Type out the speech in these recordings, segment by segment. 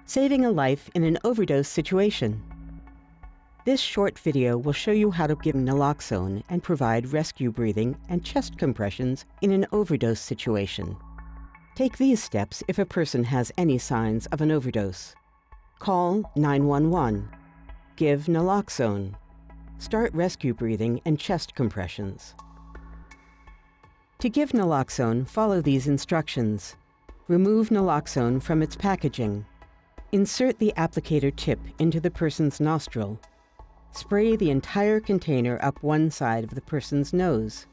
Saving a life in an overdose situation. This short video will show you how to give naloxone and provide rescue breathing and chest compressions in an overdose situation. Take these steps if a person has any signs of an overdose. Call 911. Give naloxone. Start rescue breathing and chest compressions. To give naloxone, follow these instructions. Remove naloxone from its packaging. Insert the applicator tip into the person's nostril. Spray the entire container up one side of the person's nose.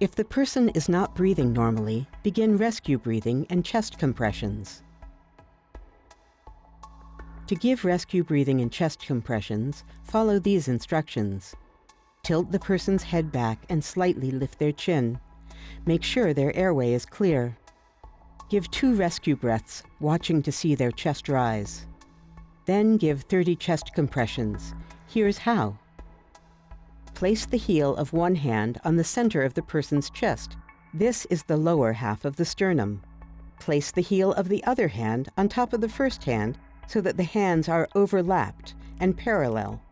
If the person is not breathing normally, begin rescue breathing and chest compressions. To give rescue breathing and chest compressions, follow these instructions. Tilt the person's head back and slightly lift their chin. Make sure their airway is clear. Give 2 rescue breaths, watching to see their chest rise. Then give 30 chest compressions. Here's how. Place the heel of one hand on the center of the person's chest. This is the lower half of the sternum. Place the heel of the other hand on top of the first hand so that the hands are overlapped and parallel.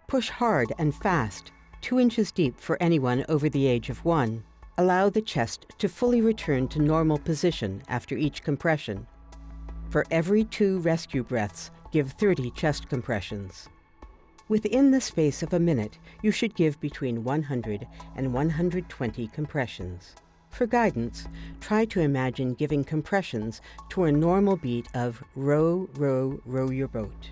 Push hard and fast, 2 inches deep for anyone over the age of 1. Allow the chest to fully return to normal position after each compression. For every 2 rescue breaths, give 30 chest compressions. Within the space of a minute, you should give between 100 and 120 compressions. For guidance, try to imagine giving compressions to a normal beat of row, row, row your boat.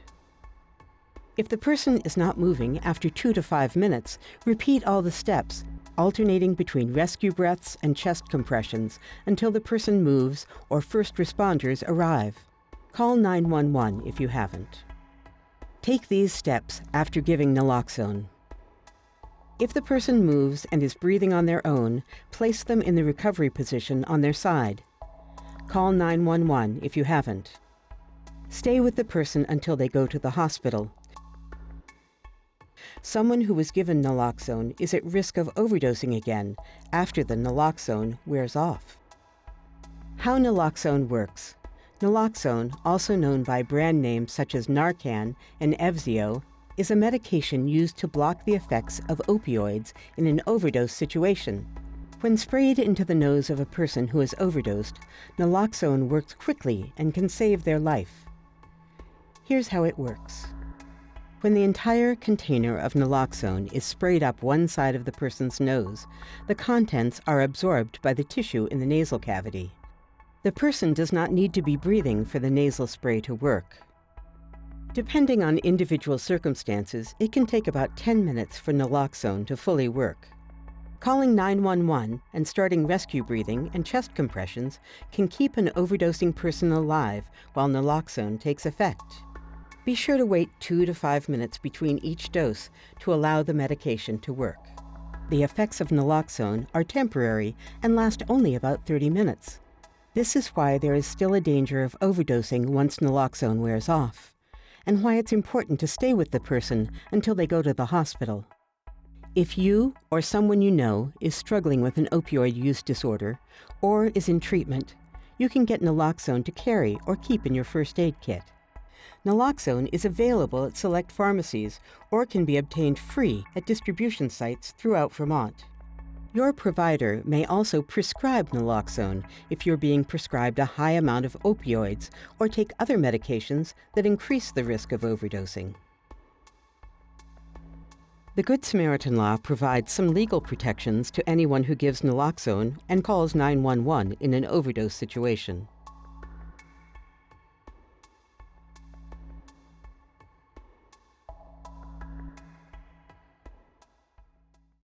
If the person is not moving after 2 to 5 minutes, repeat all the steps, alternating between rescue breaths and chest compressions until the person moves or first responders arrive. Call 911 if you haven't. Take these steps after giving naloxone. If the person moves and is breathing on their own, place them in the recovery position on their side. Call 911 if you haven't. Stay with the person until they go to the hospital. Someone who was given naloxone is at risk of overdosing again after the naloxone wears off. How naloxone works. Naloxone, also known by brand names such as Narcan and Evzio, is a medication used to block the effects of opioids in an overdose situation. When sprayed into the nose of a person who has overdosed, naloxone works quickly and can save their life. Here's how it works. When the entire container of naloxone is sprayed up one side of the person's nose, the contents are absorbed by the tissue in the nasal cavity. The person does not need to be breathing for the nasal spray to work. Depending on individual circumstances, it can take about 10 minutes for naloxone to fully work. Calling 911 and starting rescue breathing and chest compressions can keep an overdosing person alive while naloxone takes effect. Be sure to wait 2 to 5 minutes between each dose to allow the medication to work. The effects of naloxone are temporary and last only about 30 minutes. This is why there is still a danger of overdosing once naloxone wears off, and why it's important to stay with the person until they go to the hospital. If you or someone you know is struggling with an opioid use disorder or is in treatment, you can get naloxone to carry or keep in your first aid kit. Naloxone is available at select pharmacies or can be obtained free at distribution sites throughout Vermont. Your provider may also prescribe naloxone if you're being prescribed a high amount of opioids or take other medications that increase the risk of overdosing. The Good Samaritan law provides some legal protections to anyone who gives naloxone and calls 911 in an overdose situation.